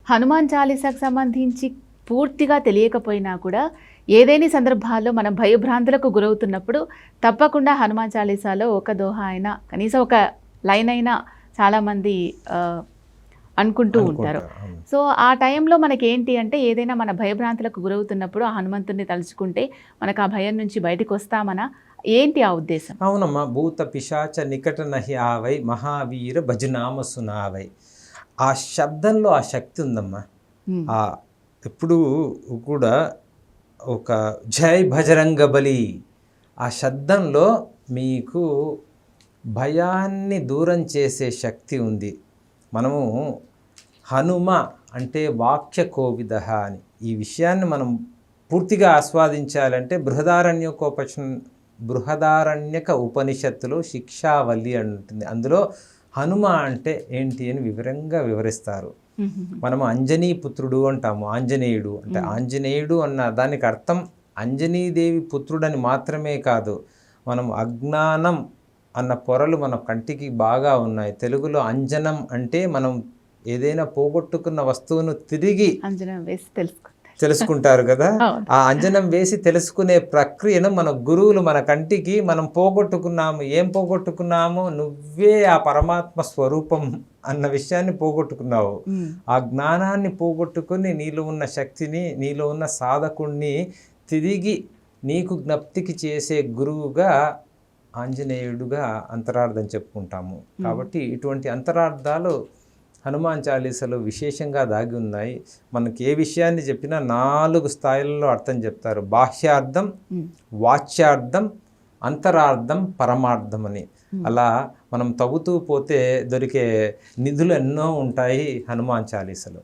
హనుమాన్ చాలీసాకు సంబంధించి పూర్తిగా తెలియకపోయినా కూడా ఏదేని సందర్భాల్లో మనం భయభ్రాంతులకు గురవుతున్నప్పుడు తప్పకుండా హనుమాన్ చాలీసాలో ఒక దోహ అయినా కనీసం ఒక లైన్ అయినా చాలామంది అనుకుంటూ ఉంటారు. సో ఆ టైంలో మనకి ఏంటి అంటే ఏదైనా మన భయభ్రాంతులకు గురవుతున్నప్పుడు ఆ హనుమంతుడిని తలుచుకుంటే మనకు ఆ భయం నుంచి బయటకు వస్తామనా ఏంటి ఆ ఉద్దేశం? అవునమ్మా. భూత పిశాచ నికట నహి ఆవై మహావీర భజనామ సునావై. ఆ శబ్దంలో ఆ శక్తి ఉందమ్మా. ఆ ఎప్పుడు కూడా ఒక జై భజరంగ బలి ఆ శబ్దంలో మీకు భయాన్ని దూరం చేసే శక్తి ఉంది. మనము హనుమ అంటే వాక్య కోవిద అని ఈ విషయాన్ని మనం పూర్తిగా ఆస్వాదించాలంటే బృహదారణ్యక ఉపనిషత్తులో శిక్షావల్లి అంటుంది. అందులో హనుమ అంటే ఏంటి అని వివరంగా వివరిస్తారు. మనము అంజనీ పుత్రుడు అంటాము. ఆంజనేయుడు అంటే ఆంజనేయుడు అన్న దానికి అర్థం అంజనీదేవి పుత్రుడని మాత్రమే కాదు, మనం అజ్ఞానం అన్న పొరలు మన కంటికి బాగా ఉన్నాయి. తెలుగులో అంజనం అంటే మనం ఏదైనా పోగొట్టుకున్న వస్తువును తిరిగి అంజనం వేసి తెలుసుకుంటారు కదా. ఆ అంజనం వేసి తెలుసుకునే ప్రక్రియను మన గురువులు మన కంటికి మనం పోగొట్టుకున్నాము. ఏం పోగొట్టుకున్నాము? నువ్వే ఆ పరమాత్మ స్వరూపం అన్న విషయాన్ని పోగొట్టుకున్నావు. ఆ జ్ఞానాన్ని పోగొట్టుకుని నీలో ఉన్న శక్తిని, నీలో ఉన్న సాధకుణ్ణి తిరిగి నీకు జ్ఞప్తికి చేసే గురువుగా ఆంజనేయుడుగా అంతరార్థం చెప్పుకుంటాము. కాబట్టి ఇటువంటి అంతరార్థాలు హనుమాన్ చాలీసాలో విశేషంగా దాగి ఉన్నాయి. మనకి ఏ విషయాన్ని చెప్పినా 4 స్థాయిలలో అర్థం చెప్తారు. బాహ్యార్థం, వాచ్యార్థం, అంతరార్థం, పరమార్థం అని. అలా మనం తవ్వుతూ పోతే దొరికే నిధులు ఎన్నో ఉంటాయి హనుమాన్ చాలీసాలో.